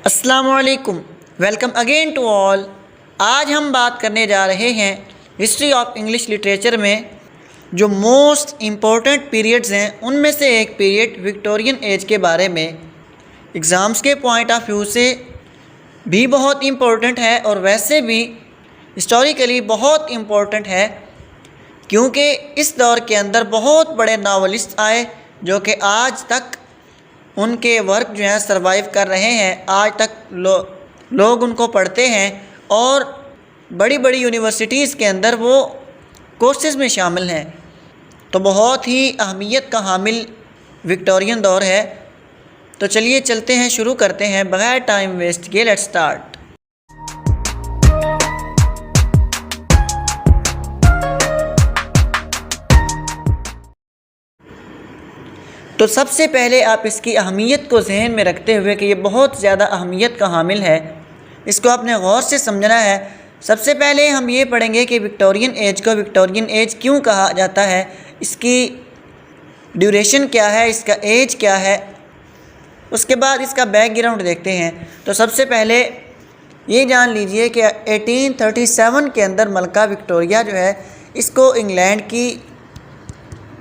अस्सलामुअलैकुम, welcome again to all. आज हम बात करने जा रहे हैं हिस्ट्री ऑफ इंग्लिश लिटरेचर में जो मोस्ट इम्पोर्टेंट पीरियड्स हैं उनमें से एक पीरियड विक्टोरियन एज के बारे में। एग्ज़ाम्स के पॉइंट ऑफ व्यू से भी बहुत इम्पोर्टेंट है और वैसे भी हिस्टोरिकली बहुत इम्पोर्टेंट है, क्योंकि इस दौर के अंदर बहुत बड़े नावलिस्ट आए जो कि आज तक उनके वर्क जो हैं सरवाइव कर रहे हैं। आज तक लोग उनको पढ़ते हैं और बड़ी बड़ी यूनिवर्सिटीज़ के अंदर वो कोर्सेज में शामिल हैं। तो बहुत ही अहमियत का हामिल विक्टोरियन दौर है। तो चलिए चलते हैं, शुरू करते हैं बगैर टाइम वेस्ट किए। Let's start. तो सबसे पहले आप इसकी अहमियत को जहन में रखते हुए कि ये बहुत ज़्यादा अहमियत का हामिल है, इसको आपने गौर से समझना है। सबसे पहले हम ये पढ़ेंगे कि विक्टोरियन एज को विक्टोरियन एज क्यों कहा जाता है, इसकी ड्यूरेशन क्या है, इसका एज क्या है, उसके बाद इसका बैकग्राउंड देखते हैं। तो सबसे पहले ये जान लीजिए कि 1837 के अंदर मलका विक्टोरिया जो है इसको इंग्लैंड की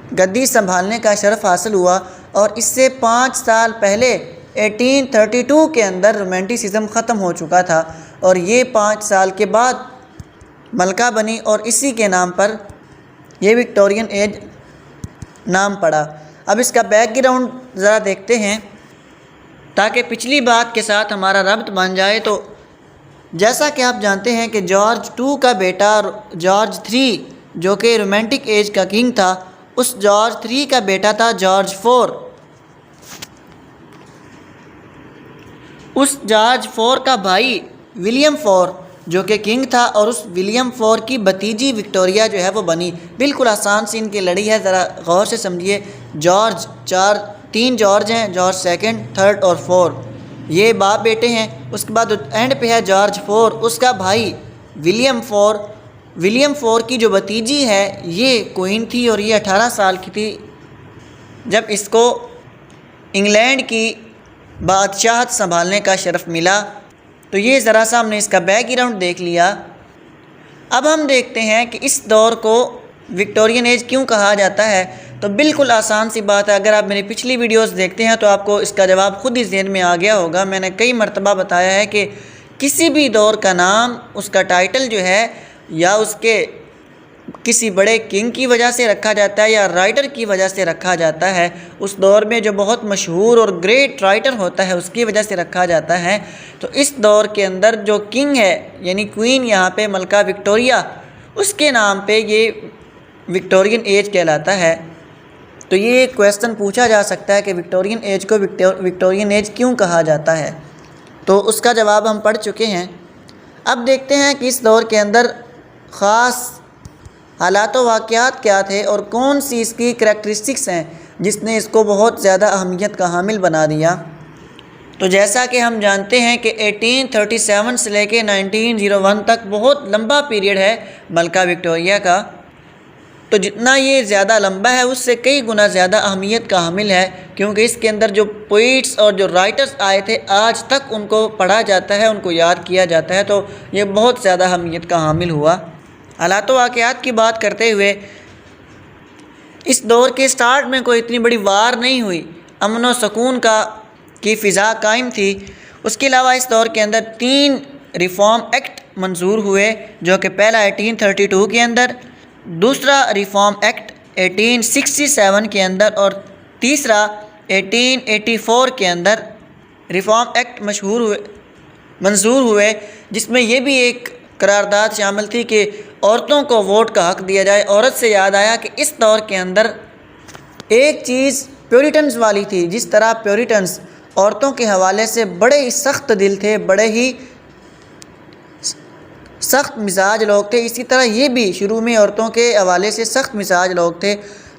गद्दी संभालने का शरफ हासिल हुआ और इससे 5 साल पहले 1832 के अंदर रोमांटिसिज्म ख़त्म हो चुका था और ये 5 साल के बाद मलका बनी और इसी के नाम पर ये विक्टोरियन एज नाम पड़ा। अब इसका बैकग्राउंड ज़रा देखते हैं ताकि पिछली बात के साथ हमारा रब्त बन जाए। तो जैसा कि आप जानते हैं कि जॉर्ज 2 का बेटा जॉर्ज 3 जो कि रोमांटिक एज का किंग था, उस जॉर्ज 3 का बेटा था जॉर्ज 4। उस जॉर्ज 4 का भाई विलियम 4 जो कि किंग था और उस विलियम 4 की भतीजी विक्टोरिया जो है वो बनी। बिल्कुल आसान सी इनकी लड़ी है, ज़रा गौर से समझिए। जॉर्ज 3 जॉर्ज हैं, जॉर्ज 2, 3 और 4, ये बाप बेटे हैं। उसके बाद एंड पे है जॉर्ज 4, उसका भाई विलियम 4। विलियम 4 की जो भतीजी है ये क्वीन थी और ये 18 साल की थी जब इसको इंग्लैंड की बादशाहत संभालने का शरफ़ मिला। तो ये ज़रा सा हमने इसका बैकग्राउंड देख लिया। अब हम देखते हैं कि इस दौर को विक्टोरियन एज क्यों कहा जाता है। तो बिल्कुल आसान सी बात है, अगर आप मेरी पिछली वीडियोस देखते हैं तो आपको इसका जवाब खुद ही ज़हन में आ गया होगा। मैंने कई मरतबा बताया है कि किसी भी दौर का नाम, उसका टाइटल जो है या उसके किसी बड़े किंग की वजह से रखा जाता है या राइटर की वजह से रखा जाता है। उस दौर में जो बहुत मशहूर और ग्रेट राइटर होता है उसकी वजह से रखा जाता है। तो इस दौर के अंदर जो किंग है यानी क्वीन यहाँ पे मलका विक्टोरिया, उसके नाम पे ये विक्टोरियन एज कहलाता है। तो ये क्वेश्चन पूछा जा सकता है कि विक्टोरियन एज को विक्टोरियन एज क्यों कहा जाता है। तो उसका जवाब हम पढ़ चुके हैं। अब देखते हैं कि इस दौर के अंदर ख़ास हालात व वाक़यात क्या थे और कौन सी इसकी करैक्टरिस्टिक्स हैं जिसने इसको बहुत ज़्यादा अहमियत का हामिल बना दिया। तो जैसा कि हम जानते हैं कि 1837 से लेके 1901 तक बहुत लंबा पीरियड है मलका विक्टोरिया का। तो जितना ये ज़्यादा लंबा है उससे कई गुना ज़्यादा अहमियत का हामिल है, क्योंकि इसके अंदर जो पोइट्स और जो राइटर्स आए थे आज तक उनको पढ़ा जाता है, उनको याद किया जाता है। तो ये बहुत ज़्यादा अहमियत का हामिल हुआ। हालात वाक़यात की बात करते हुए इस दौर के स्टार्ट में कोई इतनी बड़ी वार नहीं हुई, अमन व सुकून की फ़िज़ा कायम थी। उसके अलावा इस दौर के अंदर 3 रिफॉर्म एक्ट मंजूर हुए, जो कि पहला 1832 के अंदर, दूसरा रिफॉर्म एक्ट 1867 के अंदर और तीसरा 1884 के अंदर रिफॉर्म एक्ट मंजूर हुए, जिसमें ये भी एक करारदाद शामिल थी कि औरतों को वोट का हक़ दिया जाए। औरत से याद आया कि इस दौर के अंदर एक चीज़ प्योरिटन्स वाली थी। जिस तरह प्योरिटन्स औरतों के हवाले से बड़े ही सख्त दिल थे, बड़े ही सख्त मिजाज लोग थे, इसी तरह ये भी शुरू में औरतों के हवाले से सख्त मिजाज लोग थे।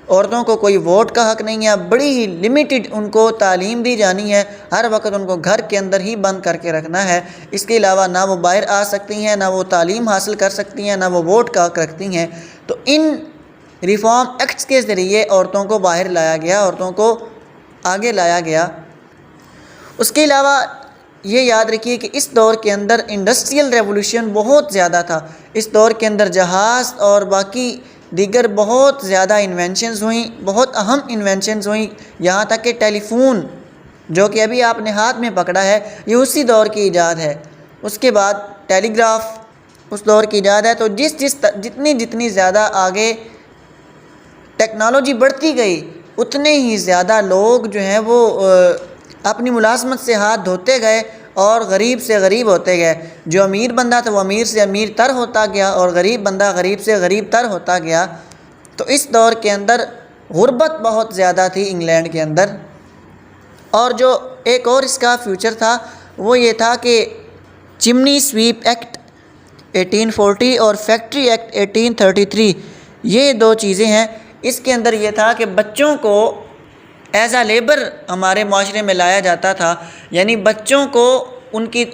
औरतों को कोई वोट का हक़ नहीं है, बड़ी ही लिमिटेड उनको तालीम दी जानी है, हर वक्त उनको घर के अंदर ही बंद करके रखना है। इसके अलावा ना वो बाहर आ सकती हैं, ना वो तालीम हासिल कर सकती हैं, ना वो वोट का हक़ रखती हैं। तो इन रिफॉर्म एक्ट्स के ज़रिए औरतों को बाहर लाया गया, औरतों को आगे लाया गया। उसके अलावा ये याद रखिए कि इस दौर के अंदर इंडस्ट्रियल रेवोल्यूशन बहुत ज़्यादा था। इस दौर के अंदर जहाज़ और बाकी दीगर बहुत ज़्यादा इन्वेंशंस हुई, बहुत अहम इन्वेंशंस हुई। यहाँ तक कि टेलीफोन जो कि अभी आपने हाथ में पकड़ा है, ये उसी दौर की ईजाद है। उसके बाद टेलीग्राफ उस दौर की ईजाद है। तो जितनी ज़्यादा आगे टेक्नोलॉजी बढ़ती गई, उतने ही ज़्यादा लोग जो हैं वो अपनी मुलाजमत से हाथ धोते गए और गरीब से गरीब होते गए। जो अमीर बंदा था वो अमीर से अमीर तर होता गया और गरीब बंदा गरीब से गरीब तर होता गया। तो इस दौर के अंदर गुर्बत बहुत ज़्यादा थी इंग्लैंड के अंदर। और जो एक और इसका फ्यूचर था वो ये था कि चिमनी स्वीप एक्ट 1840 और फैक्ट्री एक्ट 1833, ये दो चीज़ें हैं। इसके अंदर ये था कि बच्चों को एज आ लेबर हमारे माशरे में लाया जाता था। यानी बच्चों को उनकी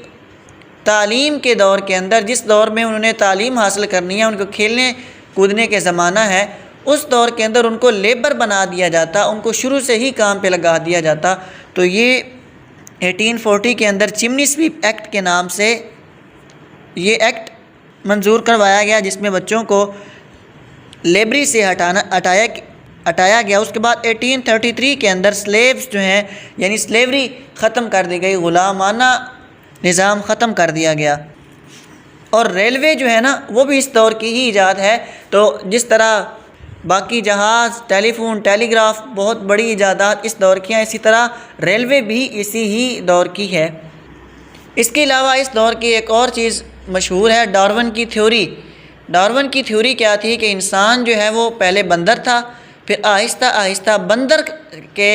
तालीम के दौर के अंदर, जिस दौर में उन्होंने तालीम हासिल करनी है, उनको खेलने कूदने के ज़माना है, उस दौर के अंदर उनको लेबर बना दिया जाता, उनको शुरू से ही काम पे लगा दिया जाता। तो ये 1840 के अंदर चिमनी स्वीप एक्ट के नाम से ये एक्ट मंजूर करवाया गया, जिसमें बच्चों को लेबरी से हटाया गया। उसके बाद 1833 के अंदर स्लेव्स जो हैं, यानी स्लेवरी ख़त्म कर दी गई, ग़ुलामाना निज़ाम ख़त्म कर दिया गया। और रेलवे जो है ना, वो भी इस दौर की ही ईजाद है। तो जिस तरह बाकी जहाज़, टेलीफोन, टेलीग्राफ बहुत बड़ी ईजादात इस दौर की हैं, इसी तरह रेलवे भी इसी ही दौर की है। इसके अलावा इस दौर की एक और चीज़ मशहूर है, डार्विन की थ्योरी। डार्विन की थ्योरी क्या थी कि इंसान जो है वो पहले बंदर था, फिर आहिस्ता आहिस्ता बंदर के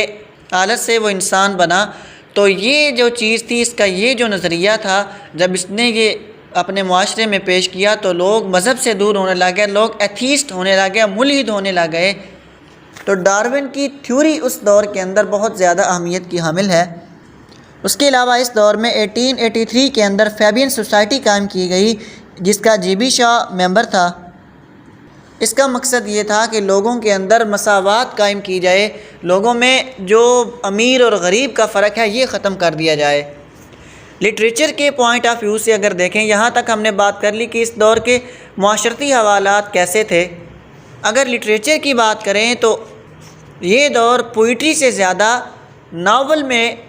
हालत से वो इंसान बना। तो ये जो चीज़ थी, इसका ये जो नज़रिया था, जब इसने ये अपने माशरे में पेश किया तो लोग मज़हब से दूर होने लगे, लोग एथीस्ट होने लगे, मुल्हिद होने लगे। तो डार्विन की थ्योरी उस दौर के अंदर बहुत ज़्यादा अहमियत की हामिल है। उसके अलावा इस दौर में 1883 के अंदर फैबियन सोसाइटी कायम की गई, जिसका जीबी शाह मेंबर था। इसका मकसद ये था कि लोगों के अंदर मसावात कायम की जाए, लोगों में जो अमीर और गरीब का फ़र्क है ये ख़त्म कर दिया जाए। लिटरेचर के पॉइंट ऑफ व्यू से अगर देखें, यहाँ तक हमने बात कर ली कि इस दौर के माशरती हवालात कैसे थे। अगर लिटरेचर की बात करें तो ये दौर पोइट्री से ज़्यादा नावल में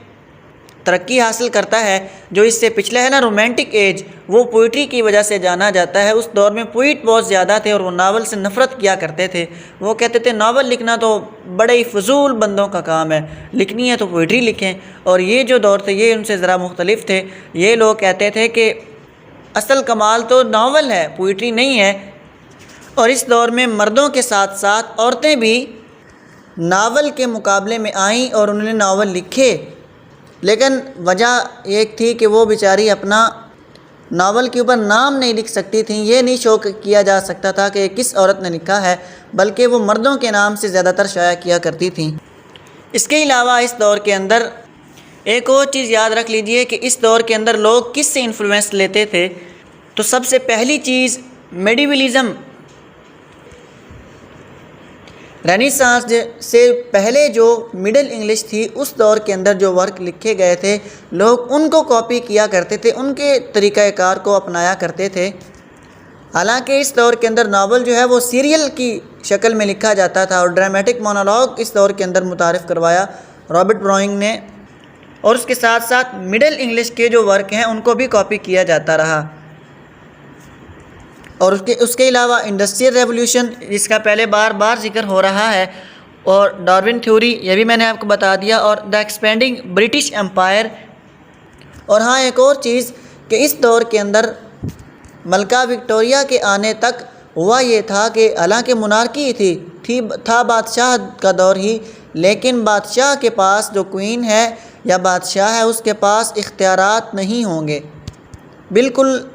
तरक्की हासिल करता है। जो इससे पिछला है ना, रोमांटिक एज, वो पोइट्री की वजह से जाना जाता है। उस दौर में पोइट बहुत ज़्यादा थे और वो नावल से नफ़रत किया करते थे। वो कहते थे नावल लिखना तो बड़े ही फजूल बंदों का काम है, लिखनी है तो पोइट्री लिखें। और ये जो दौर थे ये उनसे ज़रा मुख्तलिफ थे। ये लोग कहते थे कि असल कमाल तो नावल है, पोइट्री नहीं है। और इस दौर में मर्दों के साथ साथ औरतें भी नावल के मुकाबले में आईं और उन्होंने नावल लिखे। लेकिन वजह एक थी कि वो बेचारी अपना नावल के ऊपर नाम नहीं लिख सकती थी। ये नहीं शो किया जा सकता था कि किस औरत ने लिखा है, बल्कि वो मर्दों के नाम से ज़्यादातर शाया किया करती थी। इसके अलावा इस दौर के अंदर एक और चीज़ याद रख लीजिए कि इस दौर के अंदर लोग किस से इन्फ्लुएंस लेते थे। तो सबसे पहली चीज़ मेडिवलिज़म, रेनेसांस से पहले जो मिडिल इंग्लिश थी, उस दौर के अंदर जो वर्क लिखे गए थे लोग उनको कॉपी किया करते थे, उनके तरीक़ाकार को अपनाया करते थे। हालांकि इस दौर के अंदर नावल जो है वो सीरियल की शक्ल में लिखा जाता था और ड्रामेटिक मोनोलॉग इस दौर के अंदर मुतारिफ़ करवाया रॉबर्ट ब्राउनिंग ने। और उसके साथ साथ मिडिल इंग्लिश के जो वर्क हैं उनको भी कॉपी किया जाता रहा। और उसके अलावा इंडस्ट्रियल रेवोल्यूशन, जिसका पहले बार बार जिक्र हो रहा है, और डार्विन थ्योरी, ये भी मैंने आपको बता दिया, और द एक्सपेंडिंग ब्रिटिश एम्पायर। और हाँ, एक और चीज़ कि इस दौर के अंदर मलका विक्टोरिया के आने तक हुआ ये था कि हालांकि मोनार्की था बादशाह का दौर ही, लेकिन बादशाह के पास जो क्वीन है या बादशाह है उसके पास इख्तियारात नहीं होंगे, बिल्कुल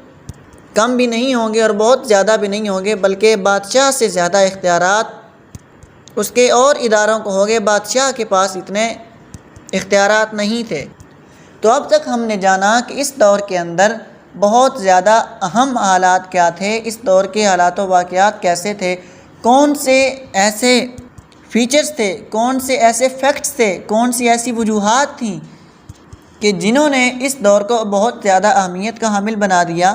कम भी नहीं होंगे और बहुत ज़्यादा भी नहीं होंगे, बल्कि बादशाह से ज़्यादा इख्तियारात उसके और इदारों को होंगे। बादशाह के पास इतने इख्तियारात नहीं थे। तो अब तक हमने जाना कि इस दौर के अंदर बहुत ज़्यादा अहम हालात क्या थे, इस दौर के हालात व वाक़यात कैसे थे, कौन से ऐसे फ़ीचर्स थे, कौन से ऐसे फैक्ट्स थे, कौन सी ऐसी वजूहात थीं कि जिन्होंने इस दौर को बहुत ज़्यादा अहमियत का हामिल बना दिया।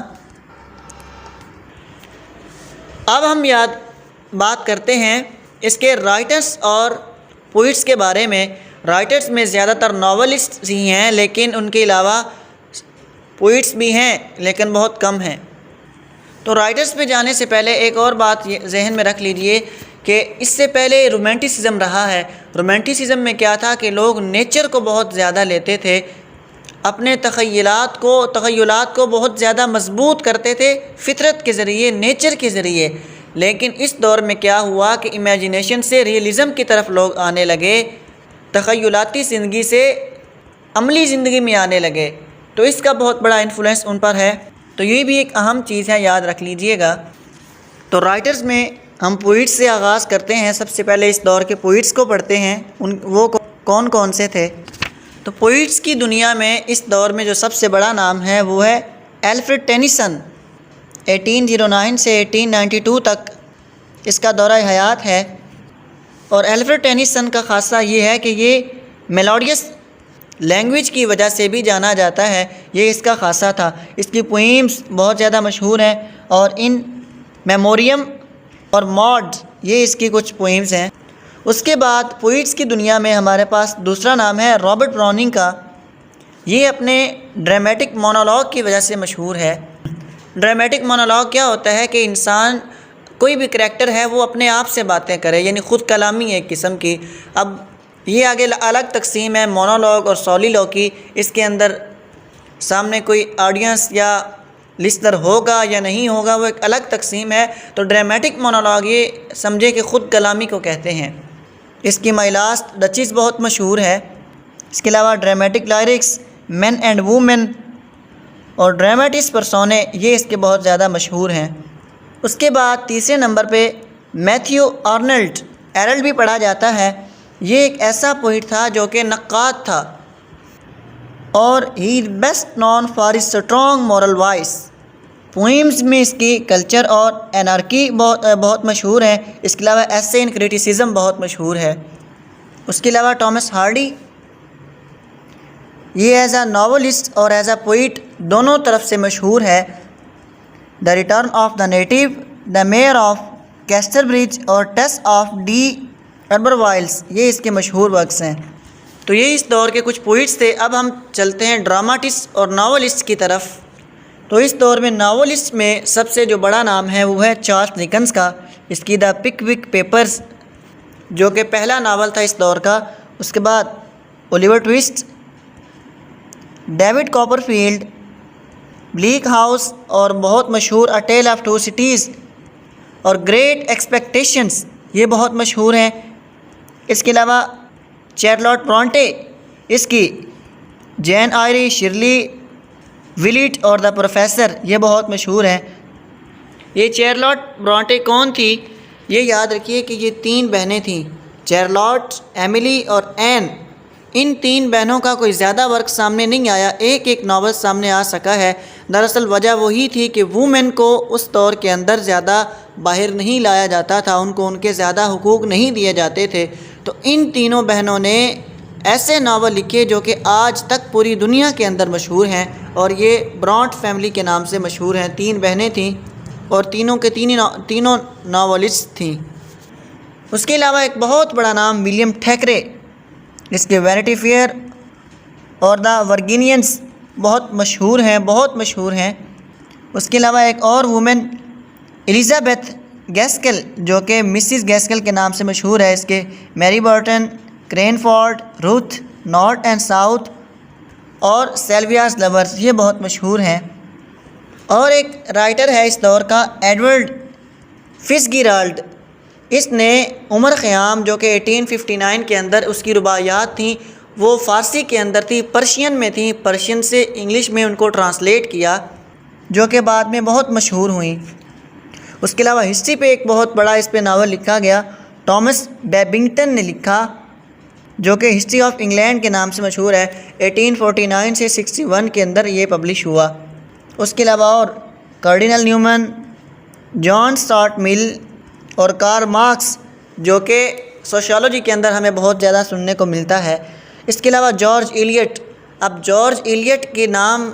अब हम बात करते हैं इसके राइटर्स और पोइट्स के बारे में। राइटर्स में ज़्यादातर नॉवलिस्ट ही हैं, लेकिन उनके अलावा पोइट्स भी हैं, लेकिन बहुत कम हैं। तो राइटर्स पे जाने से पहले एक और बात जहन में रख लीजिए कि इससे पहले रोमांटिसिज्म रहा है। रोमांटिसिज्म में क्या था कि लोग नेचर को बहुत ज़्यादा लेते थे, अपने तख़य्युलात को बहुत ज़्यादा मजबूत करते थे फितरत के ज़रिए, नेचर के ज़रिए। लेकिन इस दौर में क्या हुआ कि इमेजिनेशन से रियलिज़म की तरफ लोग आने लगे, तख़य्युलाती ज़िंदगी से अमली ज़िंदगी में आने लगे। तो इसका बहुत बड़ा इन्फ्लुएंस उन पर है। तो ये भी एक अहम चीज़ है, याद रख लीजिएगा। तो राइटर्स में हम पोइट्स से आगाज़ करते हैं। सबसे पहले इस दौर के पोइट्स को पढ़ते हैं, वो कौन कौन से थे। तो पोइट्स की दुनिया में इस दौर में जो सबसे बड़ा नाम है वो है एल्फ्रेड टेनिसन। 1809 से 1892 तक इसका दौरा हयात है। और एल्फ्रेड टेनिसन का ख़ासा ये है कि ये मेलोडियस लैंग्वेज की वजह से भी जाना जाता है, ये इसका ख़ासा था। इसकी पोइम्स बहुत ज़्यादा मशहूर हैं और इन मेमोरियम और मॉड्स ये इसकी कुछ पोइम्स हैं। उसके बाद पोइट्स की दुनिया में हमारे पास दूसरा नाम है रॉबर्ट ब्राउनिंग का। ये अपने ड्रामेटिक मोनोलॉग की वजह से मशहूर है। ड्रामेटिक मोनोलॉग क्या होता है कि इंसान, कोई भी करैक्टर है वो अपने आप से बातें करे, यानी ख़ुद कलामी एक किस्म की। अब ये आगे अलग तकसीम है मोनोलॉग और सॉलिलॉग की। इसके अंदर सामने कोई ऑडियंस या लिस्नर होगा या नहीं होगा, वो एक अलग तकसीम है। तो ड्रामेटिक मोनोलॉग ये समझे कि ख़ुद कलामी को कहते हैं। इसकी माय लास्ट डचेस बहुत मशहूर है। इसके अलावा ड्रामेटिक लायरिक्स, मेन एंड वुमेन और ड्रामेटिस परसोने ये इसके बहुत ज़्यादा मशहूर हैं। उसके बाद तीसरे नंबर पे मैथ्यू आर्नल्ड, एरल्ड भी पढ़ा जाता है। ये एक ऐसा पोइट था जो कि नक्काद था और he is best non for his strong moral voice. Poems में इसकी कल्चर और एनार्की बहुत मशहूर है। इसके अलावा एसे इन क्रिटिसिज्म बहुत मशहूर है। उसके अलावा टॉमस हार्डी, ये एज आ नावलिस्ट और एज आ पोइट दोनों तरफ से मशहूर है। The return of the native, the mayor of Casterbridge और टेस्ट ऑफ डी अर्बरवाइल्स ये इसके मशहूर वर्क्स हैं। तो ये इस दौर के कुछ पोइट्स थे। अब हम चलते हैं ड्रामाटिस्ट और नावलिस्ट की तरफ। तो इस दौर में नावलिस्ट में सबसे जो बड़ा नाम है वो है चार्ल्स डिकेंस का। इसकी द पिकविक पेपर्स जो कि पहला नावल था इस दौर का। उसके बाद Oliver twist, David Copperfield, bleak house और बहुत मशहूर अ टेल ऑफ टू सिटीज़ और ग्रेट एक्सपेक्टेशंस ये बहुत मशहूर हैं। इसके अलावा चार्लोट ब्रॉन्टे, इसकी जैन आयरी, शिरली विलिट और द प्रोफेसर ये बहुत मशहूर हैं। ये चार्लोट ब्रॉन्टे कौन थी, ये याद रखिए कि ये 3 बहनें थीं, चार्लोट, एमिली और एन। इन 3 बहनों का कोई ज़्यादा वर्क सामने नहीं आया, एक नावल सामने आ सका है। दरअसल वजह वही थी कि वुमेन को उस दौर के अंदर ज़्यादा बाहर नहीं लाया जाता था, उनको उनके ज़्यादा हुकूक नहीं दिए जाते थे। तो इन तीनों बहनों ने ऐसे नावल लिखे जो कि आज तक पूरी दुनिया के अंदर मशहूर हैं और ये ब्रॉन्ट फैमिली के नाम से मशहूर हैं। 3 बहनें थीं और तीनों नावलिस्ट थीं। उसके अलावा एक बहुत बड़ा नाम विलियम थैकरे, इसके वैनिटी फेयर और द वर्गीनियंस बहुत मशहूर हैं। उसके अलावा एक और वुमेन एलिज़ाबेथ गैस्केल जो कि मिसिस गैस्केल के नाम से मशहूर है। इसके Mary Barton, Cranford, Ruth, north and south और सेल्वियास लवर्स ये बहुत मशहूर हैं। और एक राइटर है इस दौर का एडवर्ड फिट्ज़गिराल्ड। इसने उमर ख़याम जो कि 1859 के अंदर उसकी रुबायात थी वो फ़ारसी के अंदर थी, पर्शियन में थी, पर्शियन से इंग्लिश में उनको ट्रांसलेट किया जो कि बाद में बहुत मशहूर हुई। उसके अलावा हिस्ट्री पे एक बहुत बड़ा इस पे नावल लिखा गया, टॉमस बेबिंगटन ने लिखा जो कि हिस्ट्री ऑफ इंग्लैंड के नाम से मशहूर है। 1849 से 61 के अंदर ये पब्लिश हुआ। उसके अलावा और cardinal Newman, John Stuart Mill और कार्ल मार्क्स जो कि सोशियोलॉजी के अंदर हमें बहुत ज़्यादा सुनने को मिलता है। इसके अलावा जॉर्ज इलियट अब जॉर्ज इलियट के नाम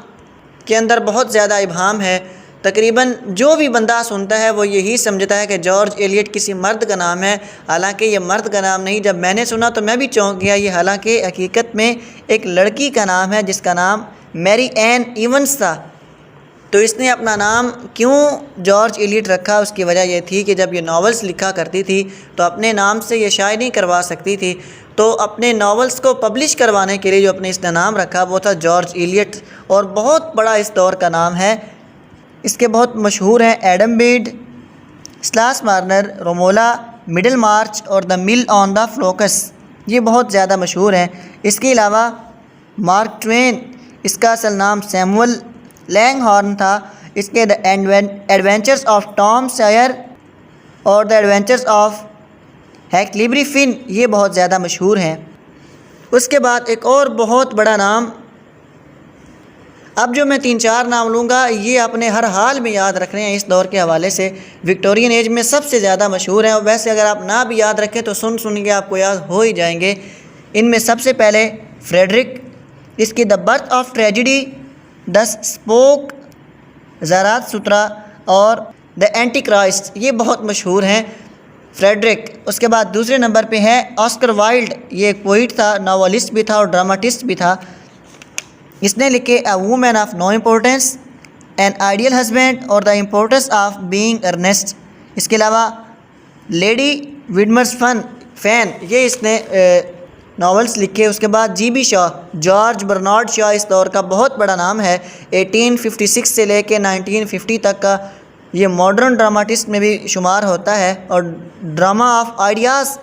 के अंदर बहुत ज़्यादा इबाहम है। तकरीबन जो भी बंदा सुनता है वो यही समझता है कि जॉर्ज इलियट किसी मर्द का नाम है, हालांकि ये मर्द का नाम नहीं। जब मैंने सुना तो मैं भी चौंक गया। ये हालांकि हकीकत में एक लड़की का नाम है जिसका नाम मैरी एन इवंस था। तो इसने अपना नाम क्यों जॉर्ज इलियट रखा, उसकी वजह यह थी कि जब ये नावल्स लिखा करती थी तो अपने नाम से ये शायरी करवा सकती थी। तो अपने नावल्स को पब्लिश करवाने के लिए जो अपने इसने नाम रखा वो था जॉर्ज इलियट, और बहुत बड़ा इस दौर का नाम है। इसके बहुत मशहूर हैं Adam Bede, Silas Marner, Romola, Middlemarch और the mill on the Floss, ये बहुत ज़्यादा मशहूर हैं। इसके अलावा मार्क ट्वेन, इसका असल नाम सैमुअल लैंगहॉर्न था। इसके the adventures of Tom Sawyer और the adventures of Huckleberry Finn, ये बहुत ज़्यादा मशहूर हैं। उसके बाद एक और बहुत बड़ा नाम, अब जो मैं 3-4 नाम लूँगा ये अपने हर हाल में याद रख रहे हैं। इस दौर के हवाले से विक्टोरियन एज में सबसे ज़्यादा मशहूर हैं, और वैसे अगर आप ना भी याद रखें तो सुन के आपको याद हो ही जाएंगे। इनमें सबसे पहले फ्रेडरिक, इसकी the birth of tragedy, the spoke, Zarathustra और द एंटी क्राइस्ट, ये बहुत मशहूर हैं फ्रेडरिक। उसके बाद दूसरे नंबर पे है ऑस्कर वाइल्ड, ये एक पोइट था, नावलिस्ट भी था और ड्रामाटिस्ट भी था। इसने लिखे a woman of no importance, an ideal husband और the importance of being earnest. इसके अलावा लेडी विडमर्स फैन, ये इसने नावल्स लिखे। उसके बाद G B. Shaw, George Bernard Shaw इस दौर का बहुत बड़ा नाम है। 1856 से लेके 1950 तक का ये मॉडर्न ड्रामाटिस्ट में भी शुमार होता है और ड्रामा ऑफ आइडियाज़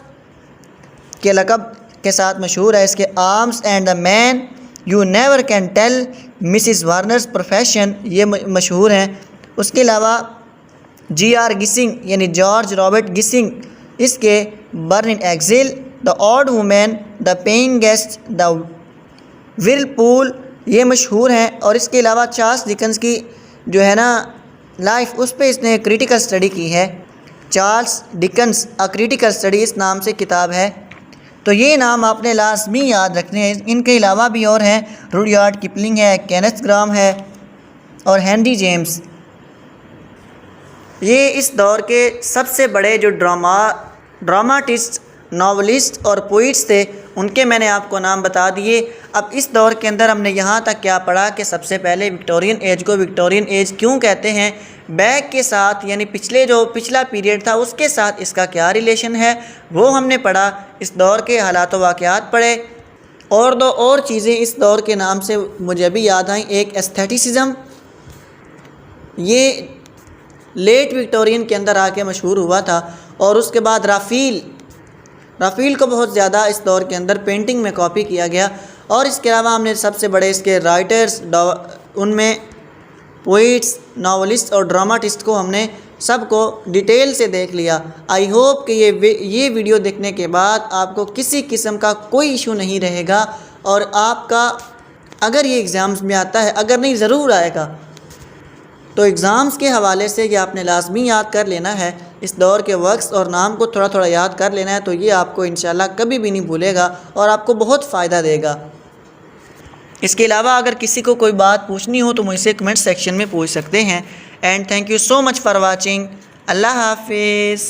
के लक़ब के साथ मशहूर है। इसके Arms and the Man You Never Can Tell, Mrs Warren's profession, ये मशहूर हैं। उसके अलावा G.R. गिसिंग यानी जॉर्ज रॉबर्ट गिसिंग, इसके born in exile, the odd women, the paying guest, the whirlpool, ये मशहूर हैं। और इसके अलावा चार्ल्स डिकन्स की जो है ना लाइफ, उस पर इसने क्रिटिकल स्टडी की है। Charles Dickens a critical study इस नाम से किताब है। तो ये नाम आपने लाजमी याद रखने हैं। इनके अलावा भी और हैं, रुडयार्ड किपलिंग है, केनेथ ग्राम है और हेनरी जेम्स। ये इस दौर के सबसे बड़े जो ड्रामाटिस्ट, नावलिस्ट और पोइट्स थे, उनके मैंने आपको नाम बता दिए। अब इस दौर के अंदर हमने यहाँ तक क्या पढ़ा कि सबसे पहले विक्टोरियन एज को विक्टोरियन एज क्यों कहते हैं, बैक के साथ यानी पिछला पीरियड था उसके साथ इसका क्या रिलेशन है वो हमने पढ़ा। इस दौर के हालात व वाक़यात पढ़े, और दो और चीज़ें इस दौर के नाम से मुझे अभी याद आई। एक एस्थेटिसिज्म, ये लेट विक्टोरियन के अंदर आके मशहूर हुआ था। और उसके बाद राफ़ील को बहुत ज़्यादा इस दौर के अंदर पेंटिंग में कॉपी किया गया। और इसके अलावा हमने सबसे बड़े इसके राइटर्स, उनमें पोइट्स, नावलिस्ट और ड्रामाटिस्ट को हमने सबको डिटेल से देख लिया। आई होप कि ये वीडियो देखने के बाद आपको किसी किस्म का कोई इशू नहीं रहेगा, और आपका अगर ये एग्ज़ाम्स में आता है, अगर नहीं ज़रूर आएगा, तो एग्ज़ाम्स के हवाले से ये आपने लाजमी याद कर लेना है। इस दौर के वर्क्स और नाम को थोड़ा थोड़ा याद कर लेना है, तो ये आपको इंशाल्लाह कभी भी नहीं भूलेगा और आपको बहुत फ़ायदा देगा। इसके अलावा अगर किसी को कोई बात पूछनी हो तो मुझसे कमेंट सेक्शन में पूछ सकते हैं। And thank you so much for watching. अल्लाह हाफिज़।